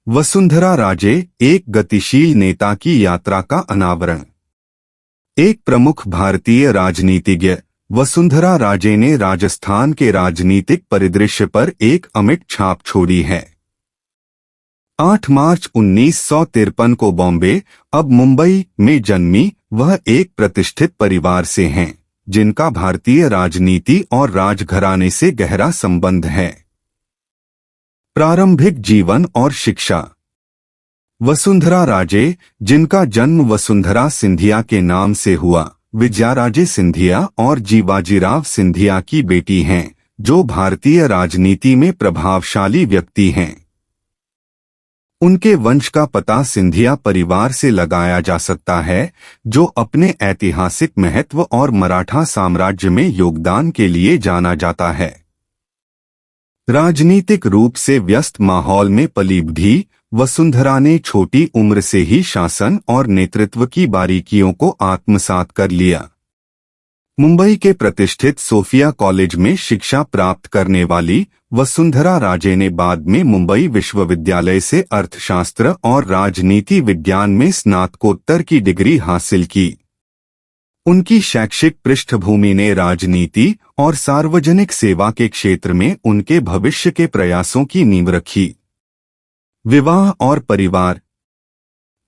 वसुंधरा राजे, एक गतिशील नेता की यात्रा का अनावरण। एक प्रमुख भारतीय राजनीतिज्ञ वसुंधरा राजे ने राजस्थान के राजनीतिक परिदृश्य पर एक अमिट छाप छोड़ी है। 8 मार्च 1953 को बॉम्बे, अब मुंबई में जन्मी वह एक प्रतिष्ठित परिवार से हैं, जिनका भारतीय राजनीति और राजघराने से गहरा संबंध है। प्रारंभिक जीवन और शिक्षा। वसुंधरा राजे, जिनका जन्म वसुंधरा सिंधिया के नाम से हुआ, विजयाराजे सिंधिया और जीवाजीराव सिंधिया की बेटी हैं, जो भारतीय राजनीति में प्रभावशाली व्यक्ति हैं। उनके वंश का पता सिंधिया परिवार से लगाया जा सकता है, जो अपने ऐतिहासिक महत्व और मराठा साम्राज्य में योगदान के लिए जाना जाता है। राजनीतिक रूप से व्यस्त माहौल में पली बढ़ी वसुंधरा ने छोटी उम्र से ही शासन और नेतृत्व की बारीकियों को आत्मसात कर लिया। मुंबई के प्रतिष्ठित सोफिया कॉलेज में शिक्षा प्राप्त करने वाली वसुंधरा राजे ने बाद में मुंबई विश्वविद्यालय से अर्थशास्त्र और राजनीति विज्ञान में स्नातकोत्तर की डिग्री हासिल की। उनकी शैक्षिक पृष्ठभूमि ने राजनीति और सार्वजनिक सेवा के क्षेत्र में उनके भविष्य के प्रयासों की नींव रखी। विवाह और परिवार।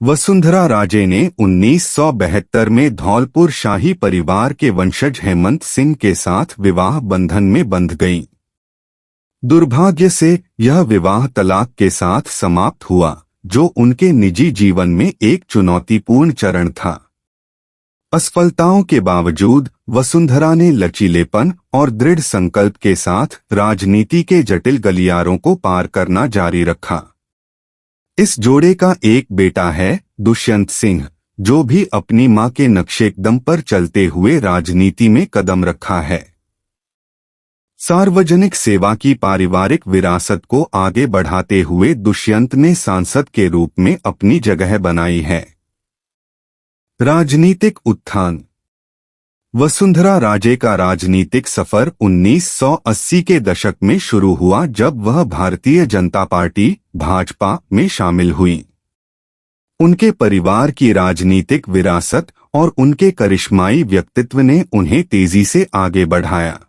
वसुंधरा राजे ने 1972 में धौलपुर शाही परिवार के वंशज हेमंत सिंह के साथ विवाह बंधन में बंध गईं। दुर्भाग्य से यह विवाह तलाक के साथ समाप्त हुआ, जो उनके निजी जीवन में एक चुनौतीपूर्ण चरण था। असफलताओं के बावजूद वसुंधरा ने लचीलेपन और दृढ़ संकल्प के साथ राजनीति के जटिल गलियारों को पार करना जारी रखा। इस जोड़े का एक बेटा है, दुष्यंत सिंह, जो भी अपनी मां के नक्शेकदम पर चलते हुए राजनीति में कदम रखा है। सार्वजनिक सेवा की पारिवारिक विरासत को आगे बढ़ाते हुए दुष्यंत ने सांसद के रूप में अपनी जगह बनाई है। राजनीतिक उत्थान। वसुंधरा राजे का राजनीतिक सफर 1980 के दशक में शुरू हुआ, जब वह भारतीय जनता पार्टी भाजपा में शामिल हुई। उनके परिवार की राजनीतिक विरासत और उनके करिश्माई व्यक्तित्व ने उन्हें तेजी से आगे बढ़ाया।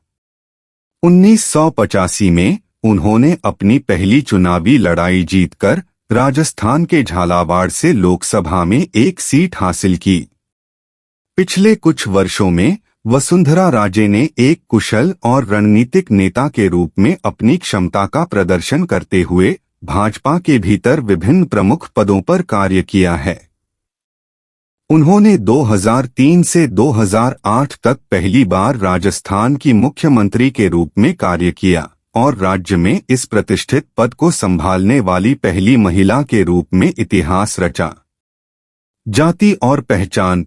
1985 में उन्होंने अपनी पहली चुनावी लड़ाई जीतकर राजस्थान के झालावाड़ से लोकसभा में एक सीट हासिल की। पिछले कुछ वर्षों में वसुंधरा राजे ने एक कुशल और रणनीतिक नेता के रूप में अपनी क्षमता का प्रदर्शन करते हुए भाजपा के भीतर विभिन्न प्रमुख पदों पर कार्य किया है। उन्होंने 2003 से 2008 तक पहली बार राजस्थान की मुख्यमंत्री के रूप में कार्य किया और राज्य में इस प्रतिष्ठित पद को संभालने वाली पहली महिला के रूप में इतिहास रचा। जाति और पहचान।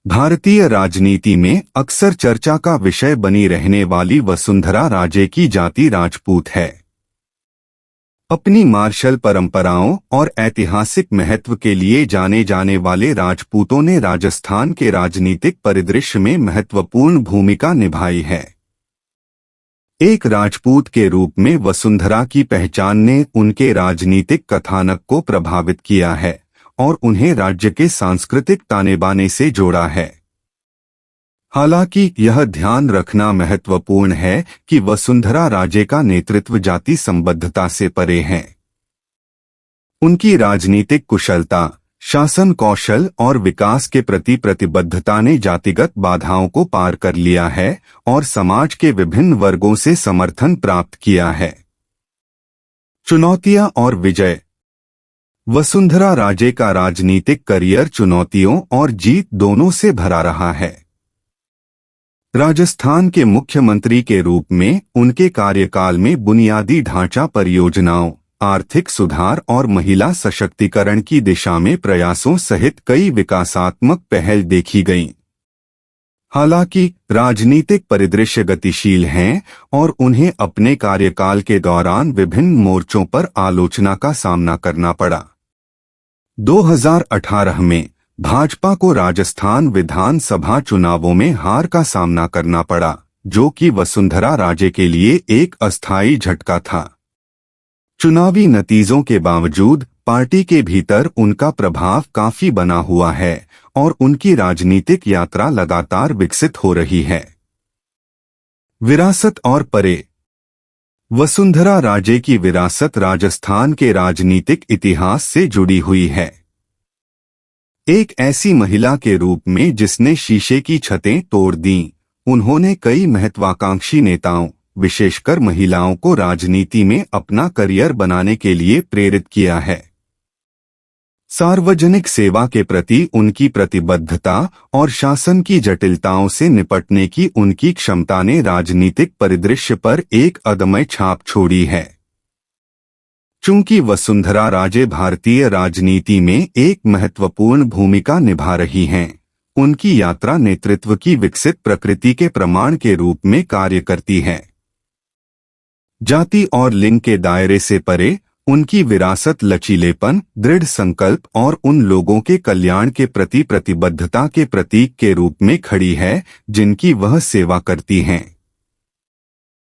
भारतीय राजनीति में अक्सर चर्चा का विषय बनी रहने वाली वसुंधरा राजे की जाति राजपूत है। अपनी मार्शल परंपराओं और ऐतिहासिक महत्व के लिए जाने जाने वाले राजपूतों ने राजस्थान के राजनीतिक परिदृश्य में महत्वपूर्ण भूमिका निभाई है। एक राजपूत के रूप में वसुंधरा की पहचान ने उनके राजनीतिक कथानक को प्रभावित किया है और उन्हें राज्य के सांस्कृतिक ताने-बाने से जोड़ा है। हालांकि यह ध्यान रखना महत्वपूर्ण है कि वसुंधरा राजे का नेतृत्व जाति संबद्धता से परे है। उनकी राजनीतिक कुशलता, शासन कौशल और विकास के प्रति प्रतिबद्धता ने जातिगत बाधाओं को पार कर लिया है और समाज के विभिन्न वर्गों से समर्थन प्राप्त किया है। चुनौतियां और विजय। वसुंधरा राजे का राजनीतिक करियर चुनौतियों और जीत दोनों से भरा रहा है। राजस्थान के मुख्यमंत्री के रूप में उनके कार्यकाल में बुनियादी ढांचा परियोजनाओं, आर्थिक सुधार और महिला सशक्तिकरण की दिशा में प्रयासों सहित कई विकासात्मक पहल देखी गईं। हालांकि राजनीतिक परिदृश्य गतिशील हैं और उन्हें अपने कार्यकाल के दौरान विभिन्न मोर्चों पर आलोचना का सामना करना पड़ा। 2018 में भाजपा को राजस्थान विधानसभा चुनावों में हार का सामना करना पड़ा, जो कि वसुंधरा राजे के लिए एक अस्थायी झटका था। चुनावी नतीजों के बावजूद पार्टी के भीतर उनका प्रभाव काफी बना हुआ है और उनकी राजनीतिक यात्रा लगातार विकसित हो रही है। विरासत और परे। वसुंधरा राजे की विरासत राजस्थान के राजनीतिक इतिहास से जुड़ी हुई है। एक ऐसी महिला के रूप में जिसने शीशे की छतें तोड़ दीं, उन्होंने कई महत्वाकांक्षी नेताओं, विशेषकर महिलाओं को राजनीति में अपना करियर बनाने के लिए प्रेरित किया है। सार्वजनिक सेवा के प्रति उनकी प्रतिबद्धता और शासन की जटिलताओं से निपटने की उनकी क्षमता ने राजनीतिक परिदृश्य पर एक अदम्य छाप छोड़ी है। चूंकि वसुंधरा राजे भारतीय राजनीति में एक महत्वपूर्ण भूमिका निभा रही हैं, उनकी यात्रा नेतृत्व की विकसित प्रकृति के प्रमाण के रूप में कार्य करती है। जाति और लिंग के दायरे से परे उनकी विरासत लचीलेपन, दृढ़ संकल्प और उन लोगों के कल्याण के प्रति प्रतिबद्धता के प्रतीक के रूप में खड़ी है जिनकी वह सेवा करती हैं।